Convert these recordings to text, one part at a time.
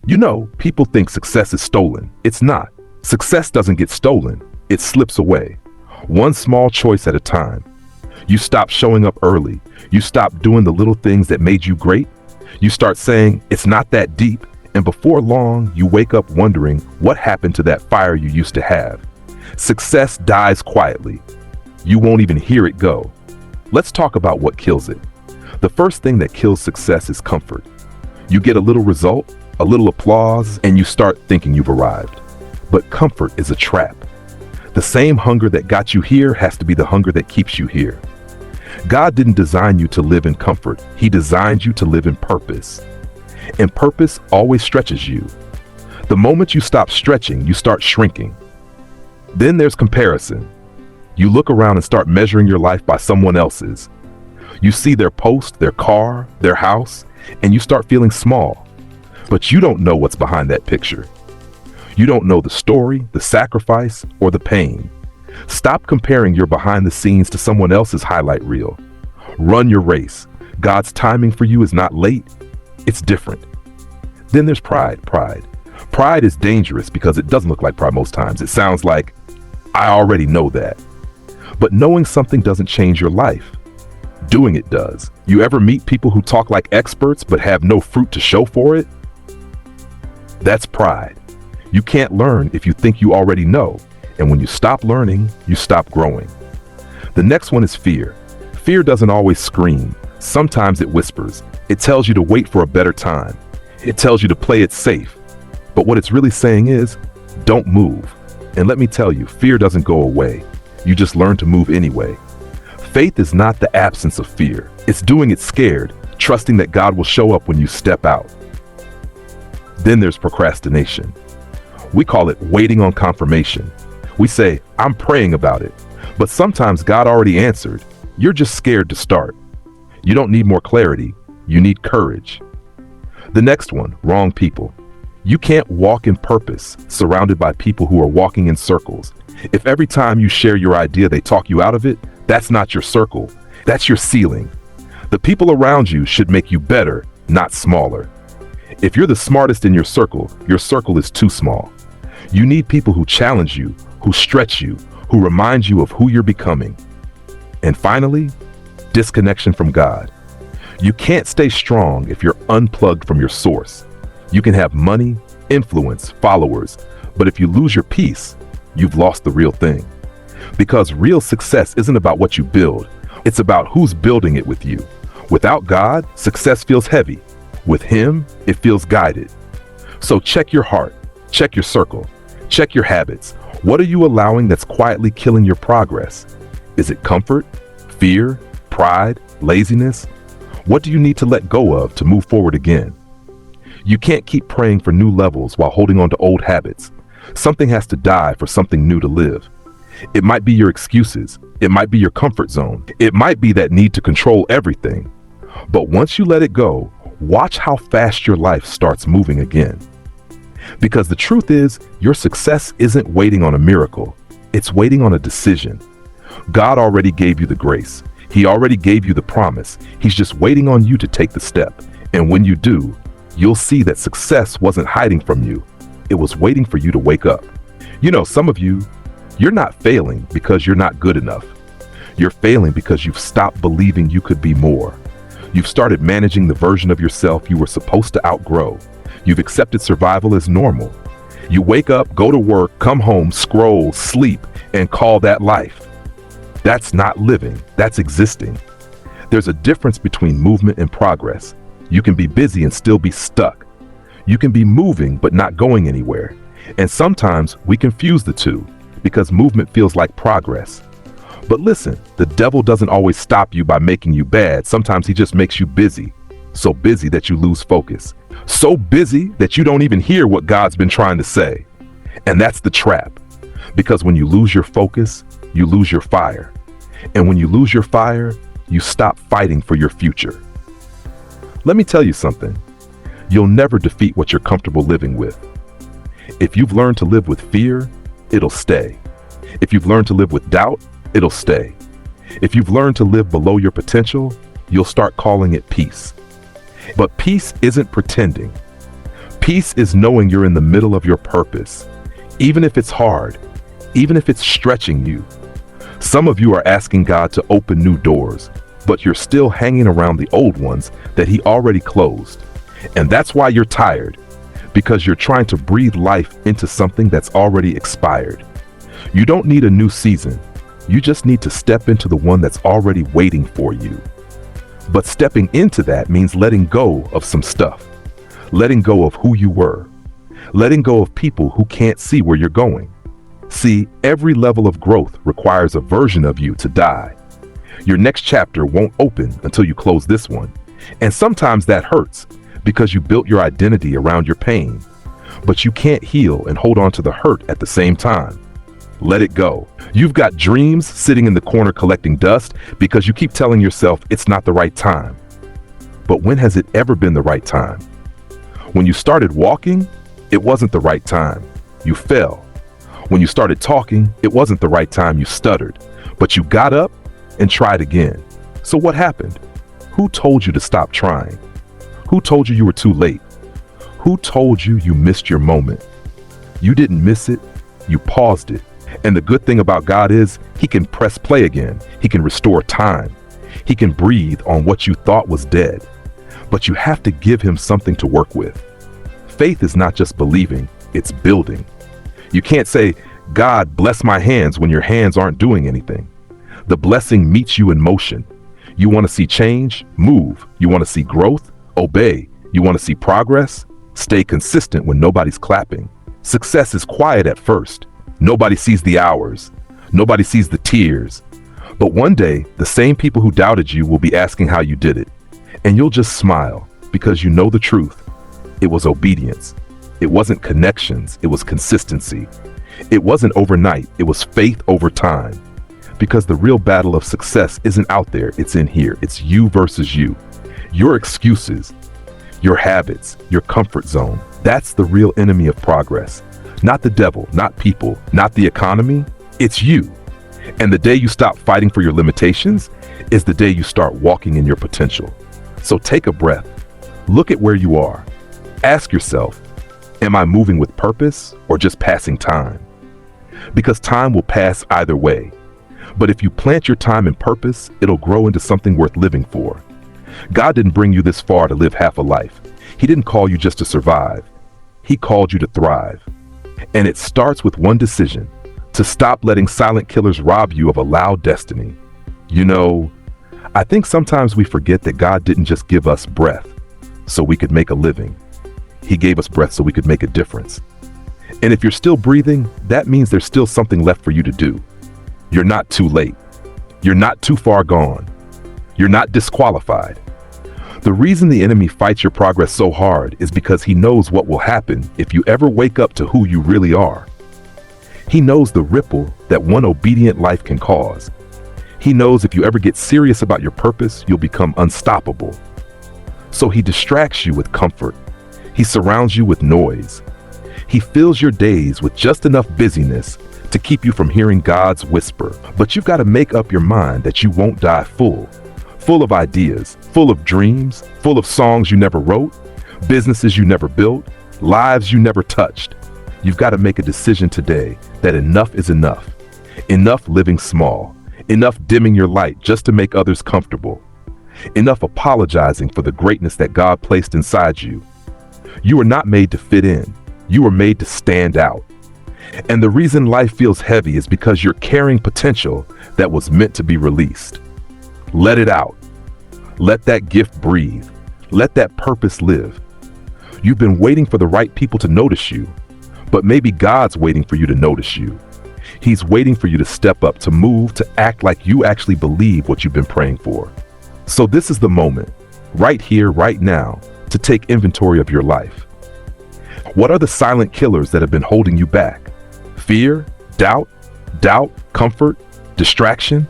You know, people think success is stolen. It's not. Success doesn't get stolen. It slips away. One small choice at a time. You stop showing up early. You stop doing the little things that made you great. You start saying, it's not that deep. And before long, you wake up wondering what happened to that fire you used to have. Success dies quietly. You won't even hear it go. Let's talk about what kills it. The first thing that kills success is comfort. You get a little result, a little applause, and you start thinking you've arrived. But comfort is a trap. The same hunger that got you here has to be the hunger that keeps you here. God didn't design you to live in comfort. He designed you to live in purpose. And purpose always stretches you. The moment you stop stretching, you start shrinking. Then there's comparison. You look around and start measuring your life by someone else's. You see their post, their car, their house, and you start feeling small. But you don't know what's behind that picture. You don't know the story, the sacrifice, or the pain. Stop comparing your behind the scenes to someone else's highlight reel. Run your race. God's timing for you is not late. It's different. Then there's pride. Pride is dangerous because it doesn't look like pride most times. It sounds like, I already know that. But knowing something doesn't change your life. Doing it does. You ever meet people who talk like experts but have no fruit to show for it? That's pride. You can't learn if you think you already know. And when you stop learning, you stop growing. The next one is fear. Fear doesn't always scream. Sometimes it whispers. It tells you to wait for a better time. It tells you to play it safe. But what it's really saying is, don't move. And let me tell you, fear doesn't go away. You just learn to move anyway. Faith is not the absence of fear. It's doing it scared, trusting that God will show up when you step out. Then there's procrastination. We call it waiting on confirmation. We say, I'm praying about it. But sometimes God already answered. You're just scared to start. You don't need more clarity. You need courage. The next one, wrong people. You can't walk in purpose surrounded by people who are walking in circles. If every time you share your idea they talk you out of it, that's not your circle. That's your ceiling. The people around you should make you better, not smaller. If you're the smartest in your circle is too small. You need people who challenge you, who stretch you, who remind you of who you're becoming. And finally, disconnection from God. You can't stay strong if you're unplugged from your source. You can have money, influence, followers, but if you lose your peace, you've lost the real thing. Because real success isn't about what you build. It's about who's building it with you. Without God, success feels heavy. With Him, it feels guided. So check your heart, check your circle, check your habits. What are you allowing that's quietly killing your progress? Is it comfort, fear, pride, laziness? What do you need to let go of to move forward again? You can't keep praying for new levels while holding on to old habits. Something has to die for something new to live. It might be your excuses. It might be your comfort zone. It might be that need to control everything. But once you let it go, watch how fast your life starts moving again. Because the truth is, your success isn't waiting on a miracle. It's waiting on a decision. God already gave you the grace. He already gave you the promise. He's just waiting on you to take the step. And when you do, you'll see that success wasn't hiding from you. It was waiting for you to wake up. You know, some of you, you're not failing because you're not good enough. You're failing because you've stopped believing you could be more. You've started managing the version of yourself you were supposed to outgrow. You've accepted survival as normal. You wake up, go to work, come home, scroll, sleep, and call that life. That's not living, that's existing. There's a difference between movement and progress. You can be busy and still be stuck. You can be moving but not going anywhere. And sometimes we confuse the two because movement feels like progress. But listen, the devil doesn't always stop you by making you bad. Sometimes he just makes you busy. So busy that you lose focus. So busy that you don't even hear what God's been trying to say. And that's the trap. Because when you lose your focus, you lose your fire. And when you lose your fire, you stop fighting for your future. Let me tell you something. You'll never defeat what you're comfortable living with. If you've learned to live with fear, it'll stay. If you've learned to live with doubt, it'll stay. If you've learned to live below your potential, you'll start calling it peace. But peace isn't pretending. Peace is knowing you're in the middle of your purpose, even if it's hard, even if it's stretching you. Some of you are asking God to open new doors, but you're still hanging around the old ones that He already closed. And that's why you're tired, because you're trying to breathe life into something that's already expired. You don't need a new season. You just need to step into the one that's already waiting for you. But stepping into that means letting go of some stuff, letting go of who you were, letting go of people who can't see where you're going. See, every level of growth requires a version of you to die. Your next chapter won't open until you close this one. And sometimes that hurts because you built your identity around your pain. But you can't heal and hold on to the hurt at the same time. Let it go. You've got dreams sitting in the corner collecting dust because you keep telling yourself it's not the right time. But when has it ever been the right time? When you started walking, it wasn't the right time. You fell. When you started talking, it wasn't the right time. You stuttered. But you got up and tried again. So what happened? Who told you to stop trying? Who told you were too late? Who told you you missed your moment? You didn't miss it. You paused it. And the good thing about God is He can press play again. He can restore time. He can breathe on what you thought was dead. But you have to give Him something to work with. Faith is not just believing, it's building. You can't say, God, bless my hands when your hands aren't doing anything. The blessing meets you in motion. You want to see change? Move. You want to see growth? Obey. You want to see progress? Stay consistent when nobody's clapping. Success is quiet at first. Nobody sees the hours. Nobody sees the tears. But one day, the same people who doubted you will be asking how you did it. And you'll just smile because you know the truth. It was obedience. It wasn't connections. It was consistency. It wasn't overnight. It was faith over time. Because the real battle of success isn't out there. It's in here. It's you versus you. Your excuses, your habits, your comfort zone. That's the real enemy of progress. Not the devil, not people, not the economy. It's you. And the day you stop fighting for your limitations is the day you start walking in your potential. So take a breath. Look at where you are. Ask yourself, am I moving with purpose or just passing time? Because time will pass either way. But if you plant your time in purpose, it'll grow into something worth living for. God didn't bring you this far to live half a life. He didn't call you just to survive. He called you to thrive. And it starts with one decision: to stop letting silent killers rob you of a loud destiny. You know, I think sometimes we forget that God didn't just give us breath so we could make a living. He gave us breath so we could make a difference. And if you're still breathing, that means there's still something left for you to do. You're not too late. You're not too far gone. You're not disqualified. The reason the enemy fights your progress so hard is because he knows what will happen if you ever wake up to who you really are. He knows the ripple that one obedient life can cause. He knows if you ever get serious about your purpose, you'll become unstoppable. So he distracts you with comfort. He surrounds you with noise. He fills your days with just enough busyness to keep you from hearing God's whisper. But you've got to make up your mind that you won't die full of ideas, full of dreams, full of songs you never wrote, businesses you never built, lives you never touched. You've got to make a decision today that enough is enough. Enough living small. Enough dimming your light just to make others comfortable. Enough apologizing for the greatness that God placed inside you. You were not made to fit in. You were made to stand out. And the reason life feels heavy is because you're carrying potential that was meant to be released. Let it out. Let that gift breathe. Let that purpose live. You've been waiting for the right people to notice you, but maybe God's waiting for you to notice you. He's waiting for you to step up, to move, to act like you actually believe what you've been praying for. So this is the moment, right here, right now, to take inventory of your life. What are the silent killers that have been holding you back? Fear, doubt, comfort, distraction?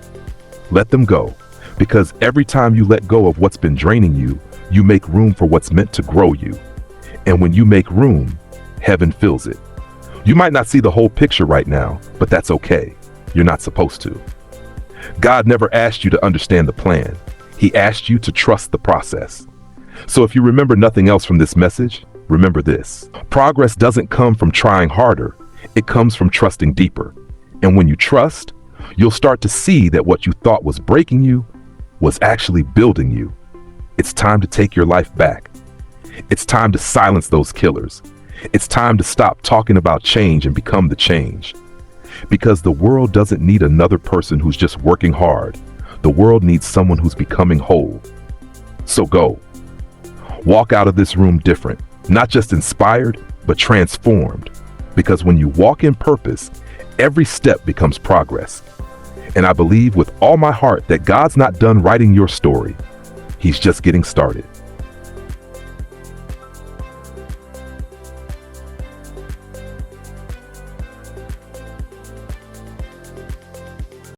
Let them go. Because every time you let go of what's been draining you, you make room for what's meant to grow you. And when you make room, heaven fills it. You might not see the whole picture right now, but that's okay. You're not supposed to. God never asked you to understand the plan. He asked you to trust the process. So if you remember nothing else from this message, Remember this: progress doesn't come from trying harder, it comes from trusting deeper. And when you trust, you'll start to see that what you thought was breaking you was actually building you. It's time to take your life back. It's time to silence those killers. It's time to stop talking about change and become the change. Because the world doesn't need another person who's just working hard. The world needs someone who's becoming whole. So go. Walk out of this room different, not just inspired, but transformed. Because when you walk in purpose, every step becomes progress. And I believe with all my heart that God's not done writing your story. He's just getting started.